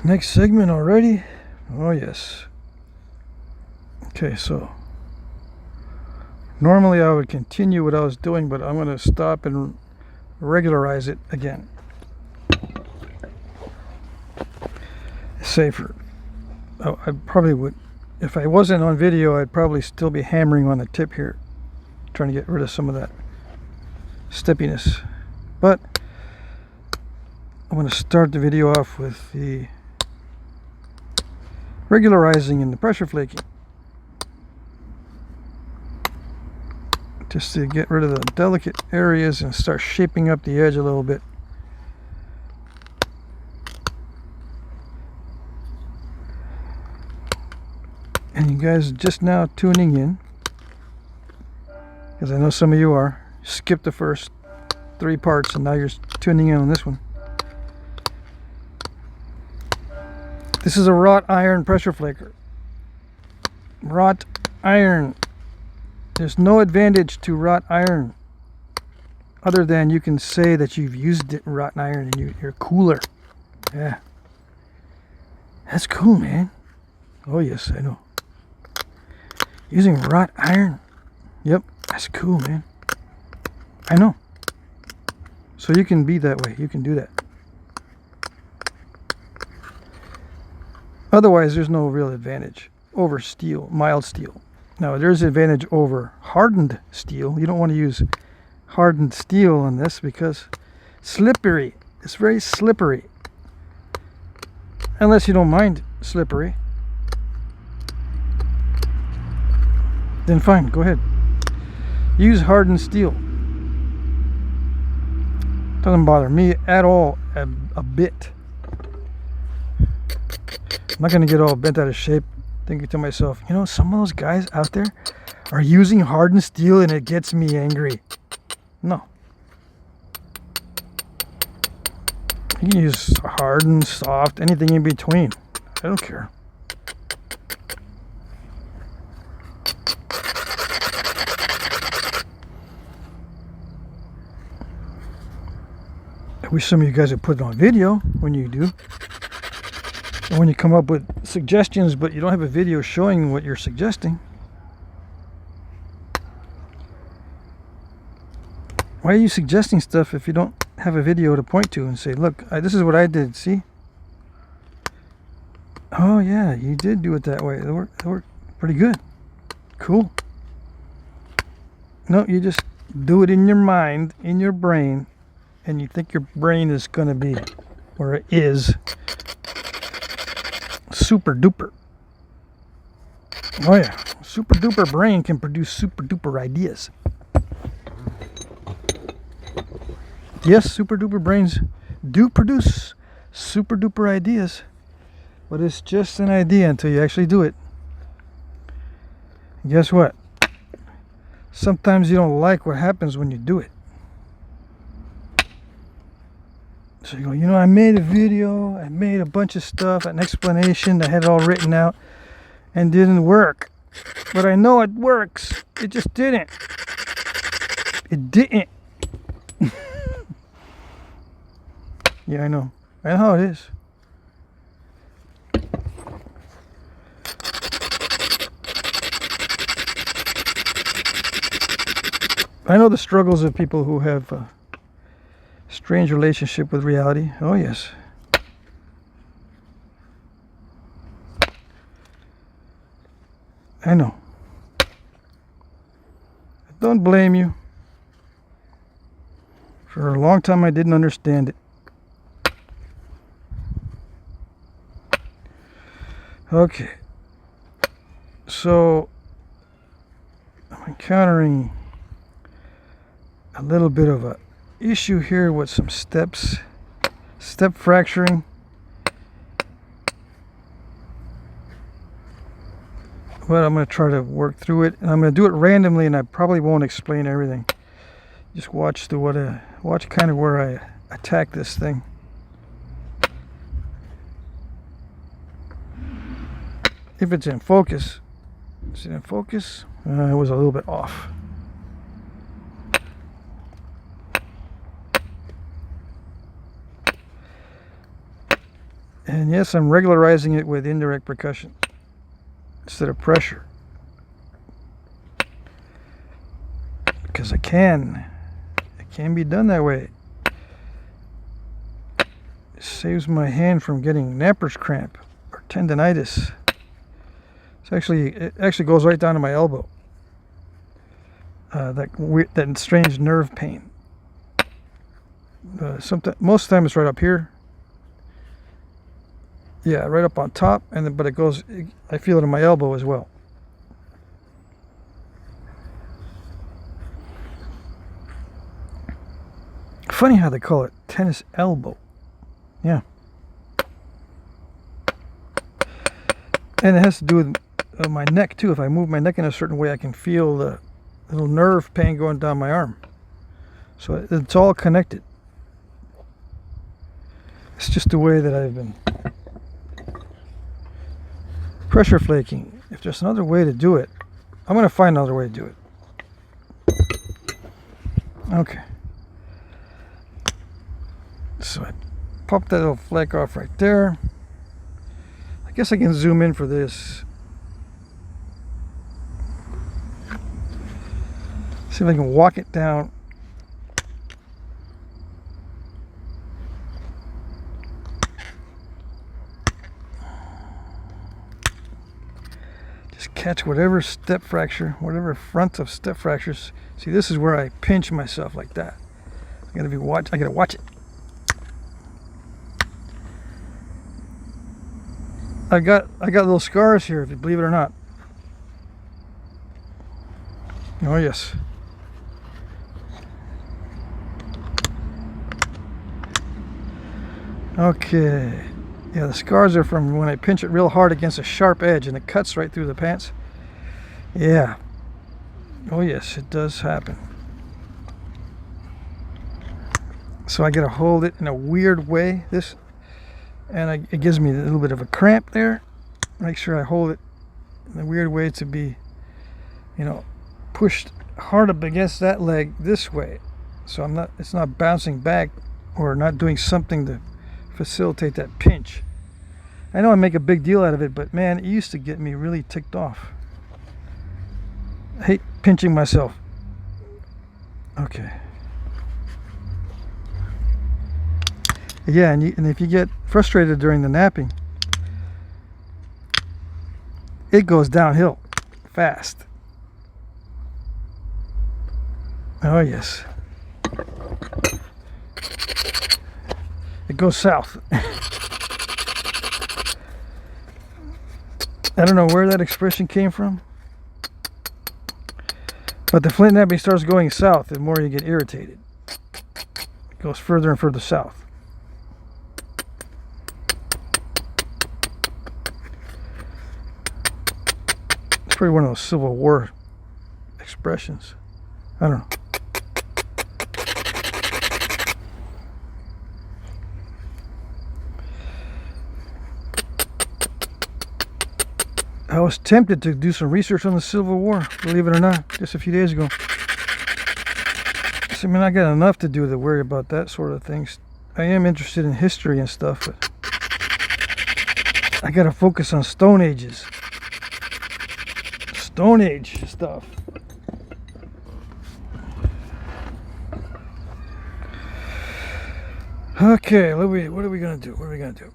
Next segment already? Oh yes. Okay, so normally I would continue what I was doing, but I'm going to stop and regularize it again. Safer. I probably would, if I wasn't on video, I'd probably still be hammering on the tip here, trying to get rid of some of that steppiness. But I'm going to start the video off with the regularizing and the pressure flaking, just to get rid of the delicate areas and start shaping up the edge a little bit. And you guys just now tuning in, because I know some of you are, skip the first 3 parts and now you're tuning in on this one. This is a wrought iron pressure flaker. Wrought iron. There's no advantage to wrought iron other than you can say that you've used it in wrought iron and you're cooler. Yeah. That's cool, man. Oh yes, I know. Using wrought iron. Yep, that's cool, man. I know. So you can be that way. You can do that. Otherwise, there's no real advantage over steel, mild steel. Now, there's advantage over hardened steel. You don't want to use hardened steel on this because slippery. It's very slippery. Unless you don't mind slippery. Then fine, go ahead. Use hardened steel. Doesn't bother me at all, a bit. I'm not going to get all bent out of shape thinking to myself, you know, some of those guys out there are using hardened steel and it gets me angry. No. You can use hardened, soft, anything in between. I don't care. I wish some of you guys would put it on video when you do. Or when you come up with suggestions, but you don't have a video showing what you're suggesting. Why are you suggesting stuff if you don't have a video to point to and say, look, this is what I did, see? Oh yeah, you did do it that way. It worked pretty good. Cool. No, you just do it in your mind, in your brain, and you think your brain is going to be, or it is, super duper. Oh yeah, super duper brain can produce super duper ideas. Yes, super duper brains do produce super duper ideas, but it's just an idea until you actually do it. And guess what? Sometimes you don't like what happens when you do it. So you go, you know, I made a video, I made a bunch of stuff, an explanation, I had it all written out, and didn't work. But I know it works. It just didn't. It didn't. Yeah, I know. I know how it is. I know the struggles of people who have a strange relationship with reality. Oh yes. I know. I don't blame you. For a long time I didn't understand it. Okay. So I'm encountering a little bit of a issue here with some step fracturing. But I'm going to try to work through it, and I'm going to do it randomly, and I probably won't explain everything. Just watch watch kind of where I attack this thing. If it's in focus. Is it in focus? It was a little bit off. And yes, I'm regularizing it with indirect percussion instead of pressure. Because it can be done that way. It saves my hand from getting napper's cramp or tendonitis. It actually goes right down to my elbow. That strange nerve pain. Most of the time it's right up here. Yeah, right up on top, but it goes. I feel it in my elbow as well. Funny how they call it tennis elbow. Yeah. And it has to do with my neck too. If I move my neck in a certain way, I can feel the little nerve pain going down my arm. So it's all connected. It's just the way that I've been pressure flaking. If there's another way to do it, I'm going to find another way to do it. Okay. So I pop that little flake off right there. I guess I can zoom in for this. See if I can walk it down. Just catch whatever step fracture, whatever front of step fractures. See, this is where I pinch myself like that. I gotta watch it. I got little scars here, if you believe it or not. Oh yes. Okay. Yeah, the scars are from when I pinch it real hard against a sharp edge and it cuts right through the pants. Yeah. Oh yes, it does happen. So I gotta hold it in a weird way. It gives me a little bit of a cramp there. Make sure I hold it in a weird way to be, pushed hard up against that leg this way. So it's not bouncing back or not doing something to facilitate that pinch. I know I make a big deal out of it, but man, it used to get me really ticked off. I hate pinching myself. Okay. Yeah, and if you get frustrated during the napping, it goes downhill fast. Oh yes. It goes south. I don't know where that expression came from, but the Flintknapping starts going south the more you get irritated. It goes further and further south. It's probably one of those Civil War expressions. I don't know. I was tempted to do some research on the Civil War, believe it or not, just a few days ago. I mean, I got enough to do to worry about that sort of things. I am interested in history and stuff, but I got to focus on Stone Ages. Stone Age stuff. Okay, what are we going to do? What are we going to do?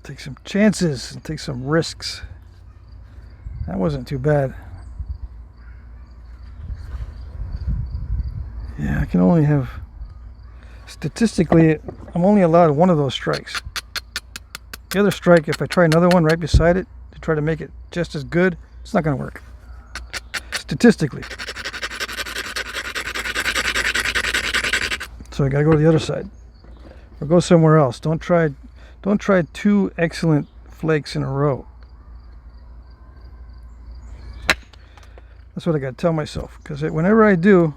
Take some chances and take some risks. That wasn't too bad. Yeah, I can only have... Statistically, I'm only allowed one of those strikes. The other strike, if I try another one right beside it to try to make it just as good, it's not going to work. Statistically. So I got to go to the other side. Or go somewhere else. Don't try two excellent flakes in a row. That's what I got to tell myself. Because whenever I do,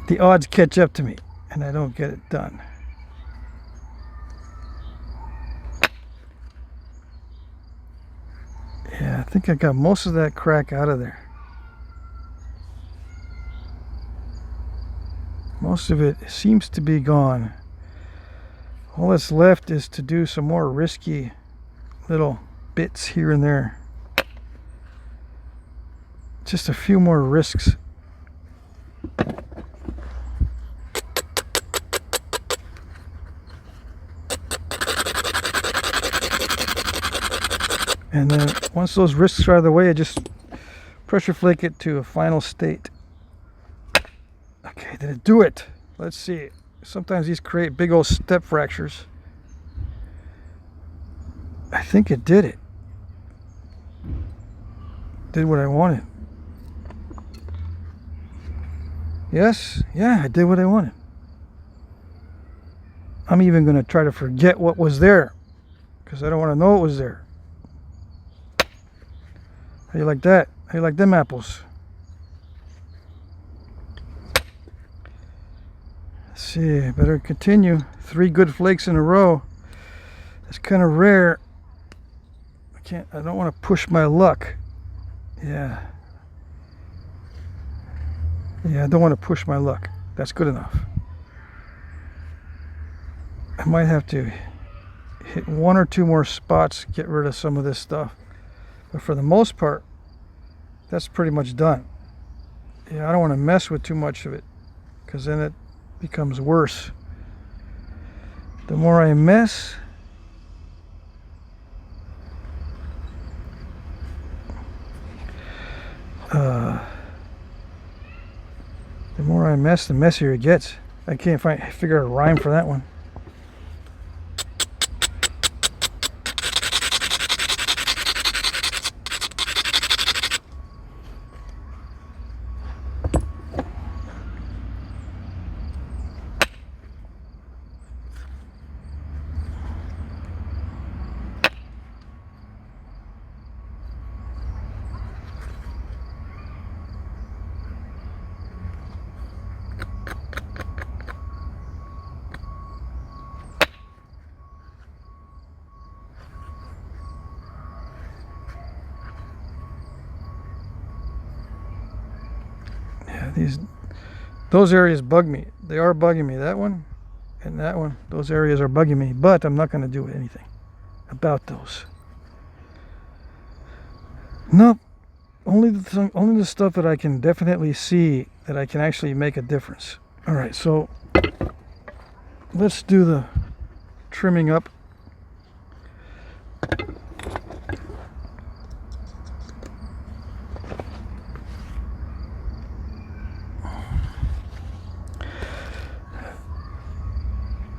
the odds catch up to me. And I don't get it done. Yeah, I think I got most of that crack out of there. Most of it seems to be gone. All that's left is to do some more risky little bits here and there. Just a few more risks. And then once those risks are out of the way, I just pressure flake it to a final state. Okay, did it do it? Let's see. Sometimes these create big old step fractures. I think it did it. Did what I wanted. Yes, yeah, I did what I wanted. I'm even going to try to forget what was there, because I don't want to know what was there. How you like that? How you like them apples? Let's see, I better continue. 3 good flakes in a row. That's kind of rare. I don't want to push my luck. Yeah, I don't want to push my luck. That's good enough. I might have to hit 1 or 2 more spots, get rid of some of this stuff. But for the most part, that's pretty much done. Yeah, I don't want to mess with too much of it, because then it becomes worse. The more I mess, the messier it gets. I can't figure out a rhyme for that one. Those areas bug me. They are bugging me. That one and that one. Those areas are bugging me. But I'm not going to do anything about those. Nope. Only the stuff that I can definitely see that I can actually make a difference. All right. So let's do the trimming up.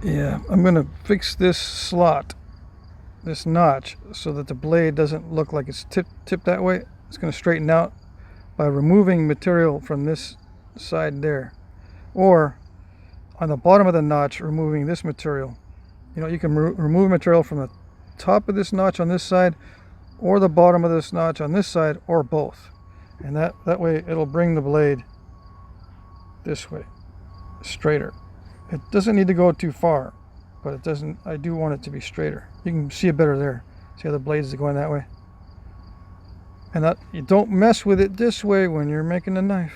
Yeah, I'm going to fix this slot, this notch, so that the blade doesn't look like it's tipped that way. It's going to straighten out by removing material from this side there. Or on the bottom of the notch, removing this material. You know, you can remove material from the top of this notch on this side, or the bottom of this notch on this side, or both. And that way it'll bring the blade this way, straighter. It doesn't need to go too far, but it doesn't. I do want it to be straighter. You can see it better there. See how the blades are going that way? And you don't mess with it this way when you're making a knife.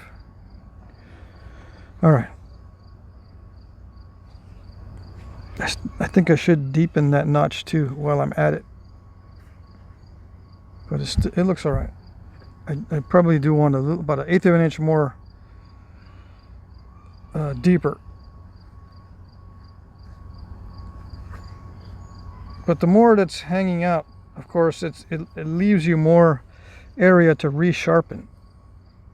All right. I think I should deepen that notch too while I'm at it. But it looks all right. I probably do want about 1/8 of an inch more deeper. But the more that's hanging out, of course, it leaves you more area to resharpen.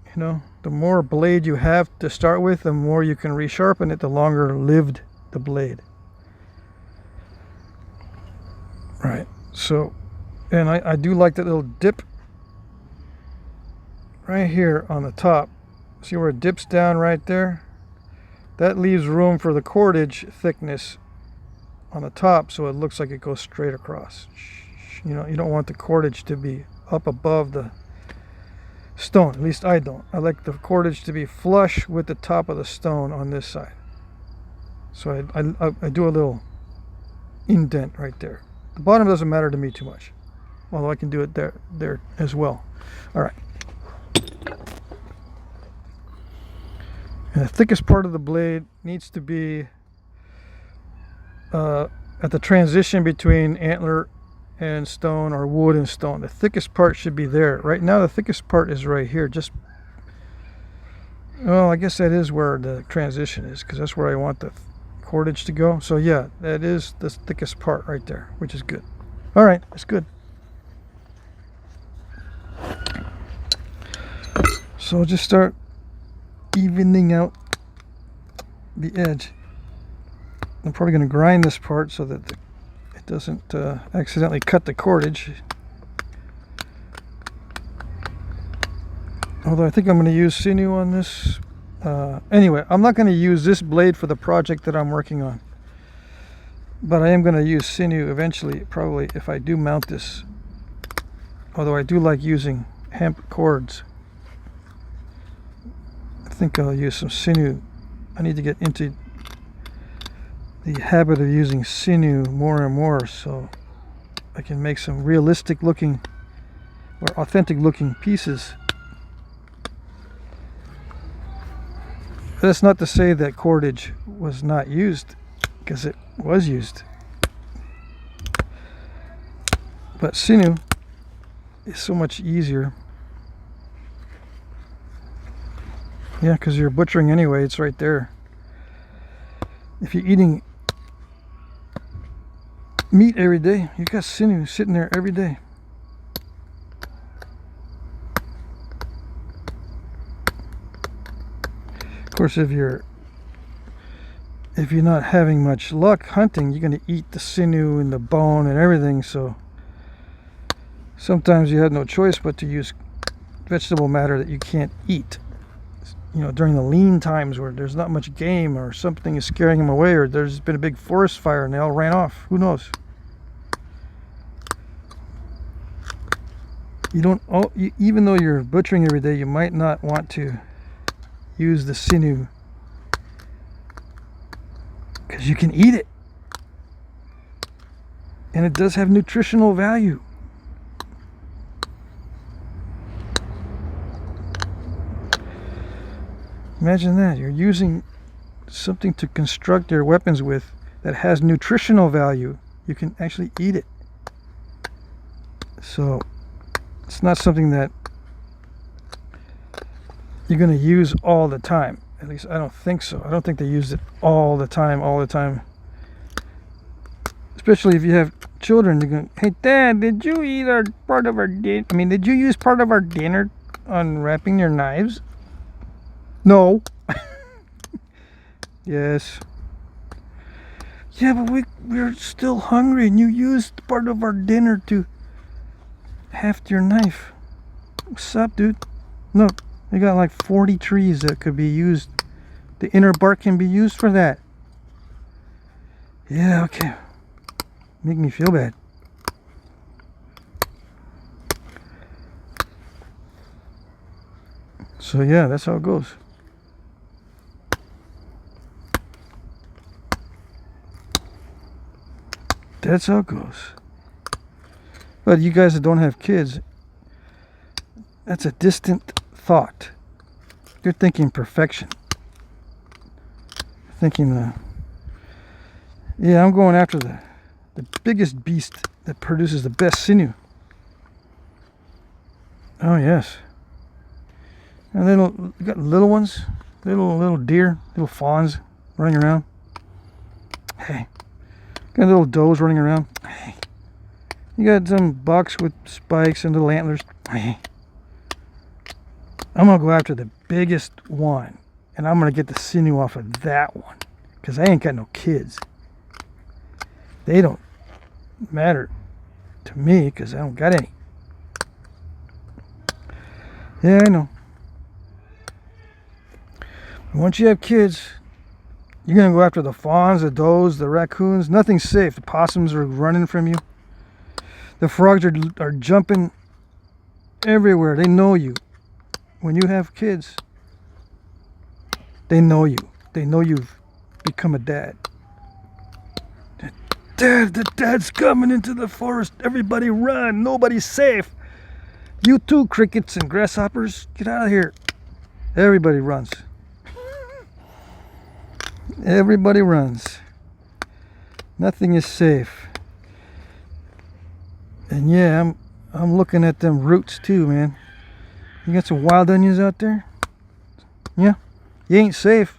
You know, the more blade you have to start with, the more you can resharpen it, the longer lived the blade. Right. So, and I do like that little dip right here on the top. See where it dips down right there? That leaves room for the cordage thickness on the top, so it looks like it goes straight across. You know, you don't want the cordage to be up above the stone. At least I don't. I like the cordage to be flush with the top of the stone on this side. So I do a little indent right there. The bottom doesn't matter to me too much, although I can do it there as well. All right. And the thickest part of the blade needs to be at the transition between antler and stone, or wood and stone. The thickest part should be there. Right now the thickest part is right here. Well, I guess that is where the transition is, because that's where I want the cordage to go. So yeah, that is the thickest part right there, which is good. All right, that's good. So just start evening out the edge. I'm probably going to grind this part so that it doesn't accidentally cut the cordage. Although I think I'm going to use sinew on this. Anyway, I'm not going to use this blade for the project that I'm working on. But I am going to use sinew eventually, probably, if I do mount this. Although I do like using hemp cords. I think I'll use some sinew. I need to get into the habit of using sinew more and more, so I can make some realistic looking or authentic looking pieces. That's not to say that cordage was not used, because it was used. But sinew is so much easier. Yeah, because you're butchering anyway, it's right there. If you're eating meat every day, you got sinew sitting there every day. Of course, if you're not having much luck hunting, you're going to eat the sinew and the bone and everything. So sometimes you have no choice but to use vegetable matter that you can't eat. You know, during the lean times where there's not much game, or something is scaring them away, or there's been a big forest fire and they all ran off. Who knows? Even though you're butchering every day, you might not want to use the sinew, because you can eat it, and it does have nutritional value. Imagine that, you're using something to construct your weapons with that has nutritional value. You can actually eat it. So it's not something that you're going to use all the time. At least I don't think so. I don't think they use it all the time. Especially if you have children, you're going, hey Dad, did you eat part of our dinner? I mean, did you use part of our dinner on wrapping your knives? No. Yes. Yeah, but we're still hungry, and you used part of our dinner to heft your knife. What's up, dude? Look, we got like 40 trees that could be used. The inner bark can be used for that. Yeah, okay. Make me feel bad. So yeah, that's how it goes. That's how it goes. But you guys that don't have kids, that's a distant thought. You're thinking perfection. Thinking yeah, I'm going after the biggest beast that produces the best sinew. Oh yes. And you got little ones, little deer, little fawns running around. Hey. Got little does running around. Hey. You got some bucks with spikes and little antlers. Hey. I'm going to go after the biggest one, and I'm going to get the sinew off of that one, because I ain't got no kids. They don't matter to me, because I don't got any. Yeah, I know. Once you have kids, you're going to go after the fawns, the does, the raccoons. Nothing's safe. The possums are running from you. The frogs are jumping everywhere. They know you. When you have kids, they know you. They know you've become a dad. Dad, the dad's coming into the forest. Everybody run. Nobody's safe. You too, crickets and grasshoppers. Get out of here. Everybody runs. Everybody runs. Nothing is safe. And yeah, I'm looking at them roots too, man. You got some wild onions out there? Yeah. You ain't safe.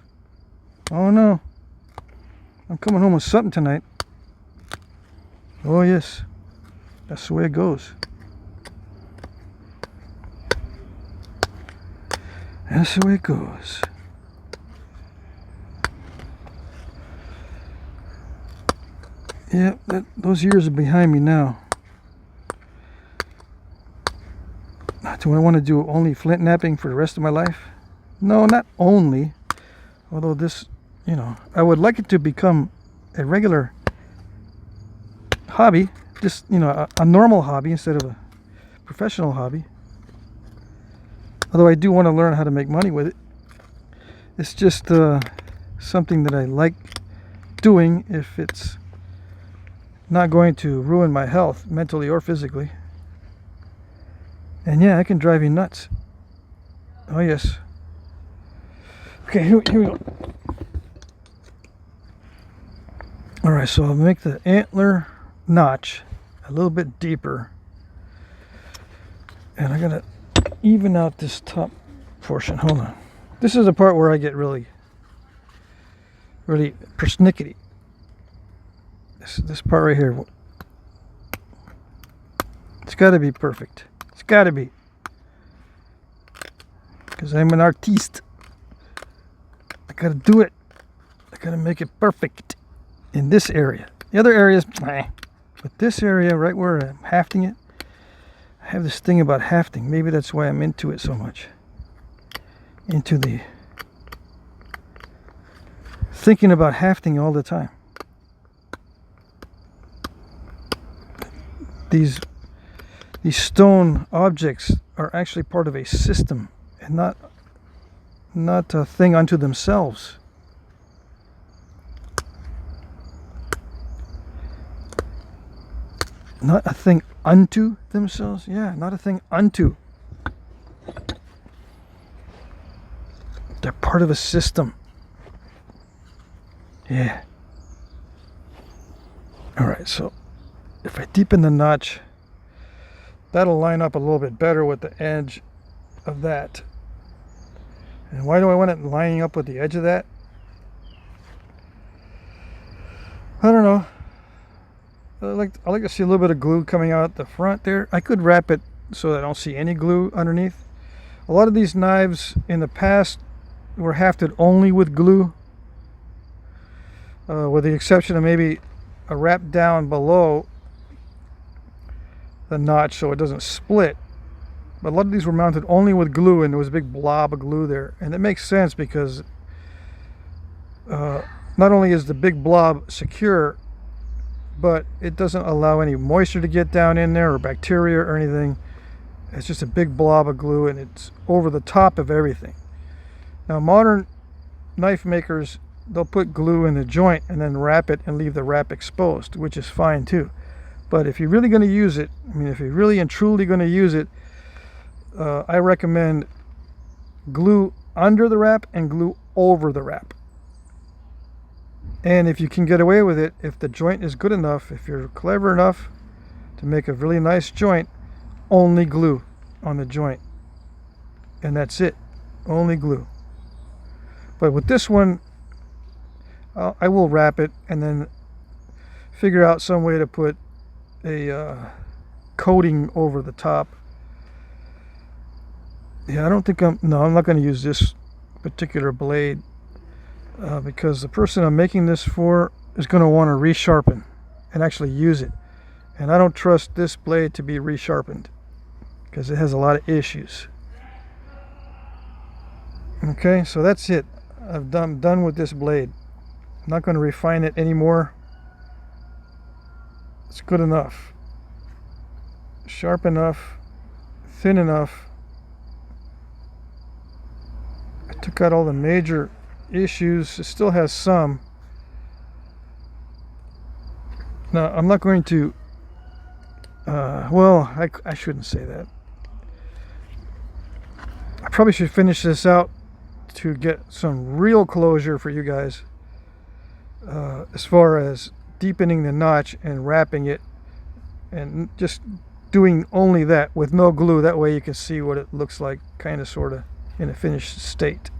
Oh no. I'm coming home with something tonight. Oh yes. That's the way it goes. That's the way it goes. Yeah, those years are behind me now. Do I want to do only flint knapping for the rest of my life? No, not only. Although this, you know, I would like it to become a regular hobby. Just, you know, a normal hobby instead of a professional hobby. Although I do want to learn how to make money with it. It's just something that I like doing if it's not going to ruin my health, mentally or physically. And yeah, I can drive you nuts. Oh yes. Okay, here we go. Alright, so I'll make the antler notch a little bit deeper. And I gotta even out this top portion. Hold on. This is the part where I get really persnickety. This part right here. It's got to be perfect. It's got to be. Because I'm an artiste. I got to do it. I got to make it perfect in this area. The other areas, but this area right where I'm hafting it, I have this thing about hafting. Maybe that's why I'm into it so much. Into the thinking about hafting all the time. These stone objects are actually part of a system and not a thing unto themselves. Not a thing unto themselves? Yeah, not a thing unto. They're part of a system. Yeah. Alright, so if I deepen the notch, that'll line up a little bit better with the edge of that. And why do I want it lining up with the edge of that? I don't know. I like to see a little bit of glue coming out the front there. I could wrap it so that I don't see any glue underneath. A lot of these knives in the past were hafted only with glue, with the exception of maybe a wrap down below the notch so it doesn't split. But a lot of these were mounted only with glue, and there was a big blob of glue there. And it makes sense because not only is the big blob secure, but it doesn't allow any moisture to get down in there or bacteria or anything. It's just a big blob of glue, and it's over the top of everything. Now modern knife makers, they'll put glue in the joint and then wrap it and leave the wrap exposed, which is fine too. But if you're really going to use it, I mean, if you're really and truly going to use it, I recommend glue under the wrap and glue over the wrap. And if you can get away with it, if the joint is good enough, if you're clever enough to make a really nice joint, only glue on the joint. And that's it. Only glue. But with this one, I will wrap it and then figure out some way to put a coating over the top. Yeah, I don't think I'm not going to use this particular blade because the person I'm making this for is going to want to resharpen and actually use it. And I don't trust this blade to be resharpened because it has a lot of issues. Okay, so that's it. I'm done with this blade. I'm not going to refine it anymore. It's good enough. Sharp enough. Thin enough. I took out all the major issues. It still has some. Now, I'm not going to... well, I shouldn't say that. I probably should finish this out to get some real closure for you guys. as far as deepening the notch and wrapping it, and just doing only that with no glue. That way you can see what it looks like, kind of, sort of, in a finished state.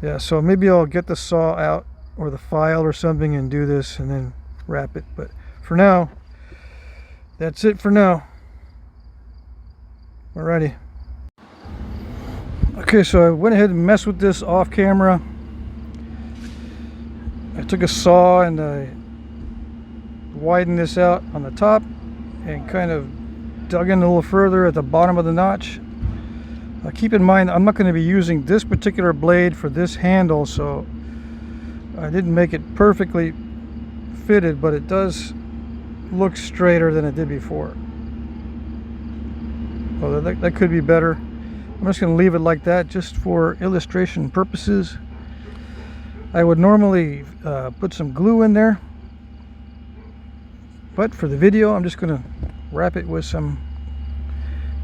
Yeah, so maybe I'll get the saw out or the file or something and do this and then wrap it. But for now, that's it for now. Alrighty. Okay, so I went ahead and messed with this off camera. I took a saw and I widened this out on the top and kind of dug in a little further at the bottom of the notch. Keep in mind, I'm not going to be using this particular blade for this handle, so I didn't make it perfectly fitted, but it does look straighter than it did before. Well, that could be better. I'm just going to leave it like that just for illustration purposes. I would normally put some glue in there, but for the video I'm just going to wrap it with some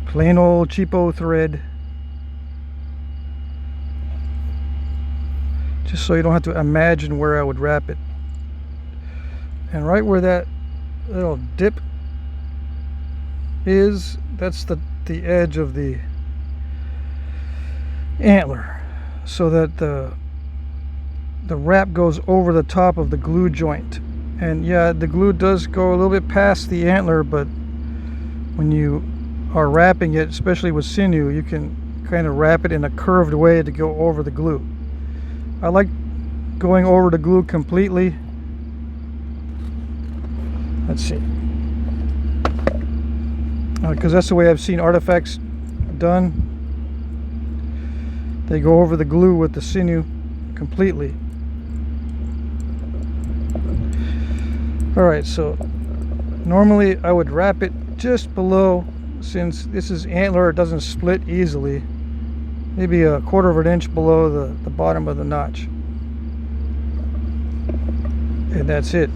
plain old cheapo thread, just so you don't have to imagine where I would wrap it. And right where that little dip is, that's the edge of the antler, so that the wrap goes over the top of the glue joint. And yeah, the glue does go a little bit past the antler, but when you are wrapping it, especially with sinew, you can kind of wrap it in a curved way to go over the glue. I like going over the glue completely. Let's see, because that's the way I've seen artifacts done. They go over the glue with the sinew completely. Alright, so normally I would wrap it just below, since this is antler, it doesn't split easily, maybe a 1/4 of an inch below the bottom of the notch. And that's it.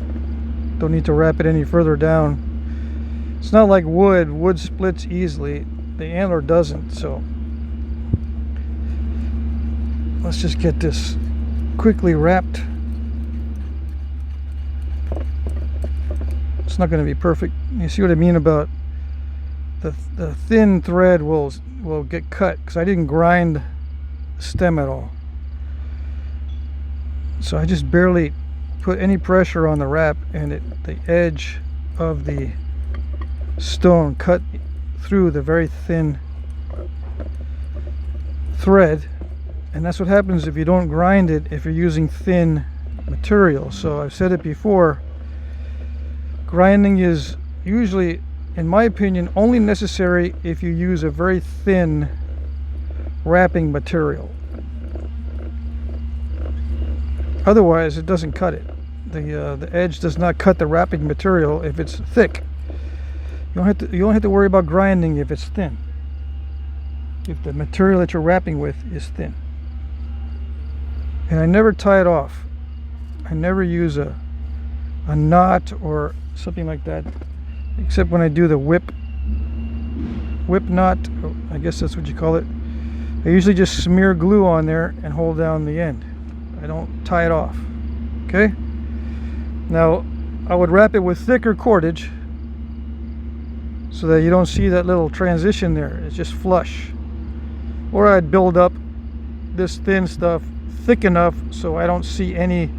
Don't need to wrap it any further down. It's not like wood. Wood splits easily. The antler doesn't, so let's just get this quickly wrapped. It's not going to be perfect. You see what I mean about the thin thread will get cut, because I didn't grind the stem at all. So I just barely put any pressure on the wrap, and the edge of the stone cut through the very thin thread. And that's what happens if you don't grind it, if you're using thin material. So I've said it before, grinding is usually, in my opinion, only necessary if you use a very thin wrapping material. Otherwise it doesn't cut it. The edge does not cut the wrapping material if it's thick. You don't have to worry about grinding if it's thin, if the material that you're wrapping with is thin. And I never tie it off. I never use a knot or something like that, except when I do the whip knot, I guess that's what you call it. I usually just smear glue on there and hold down the end. I don't tie it off. Okay? Now, I would wrap it with thicker cordage so that you don't see that little transition there. It's just flush. Or I'd build up this thin stuff thick enough so I don't see any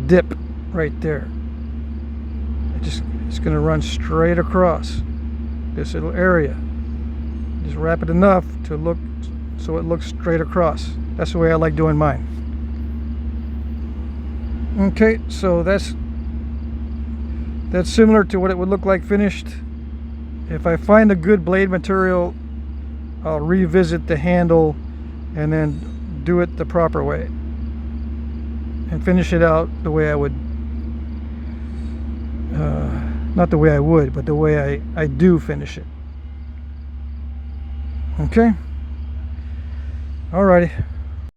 dip right there. It's going to run straight across this little area. Just wrap it enough to look so it looks straight across. That's the way I like doing mine. Okay, so that's similar to what it would look like finished. If I find a good blade material, I'll revisit the handle and then do it the proper way and finish it out the way I would, not the way I would, but the way I do finish it. Okay? Alrighty.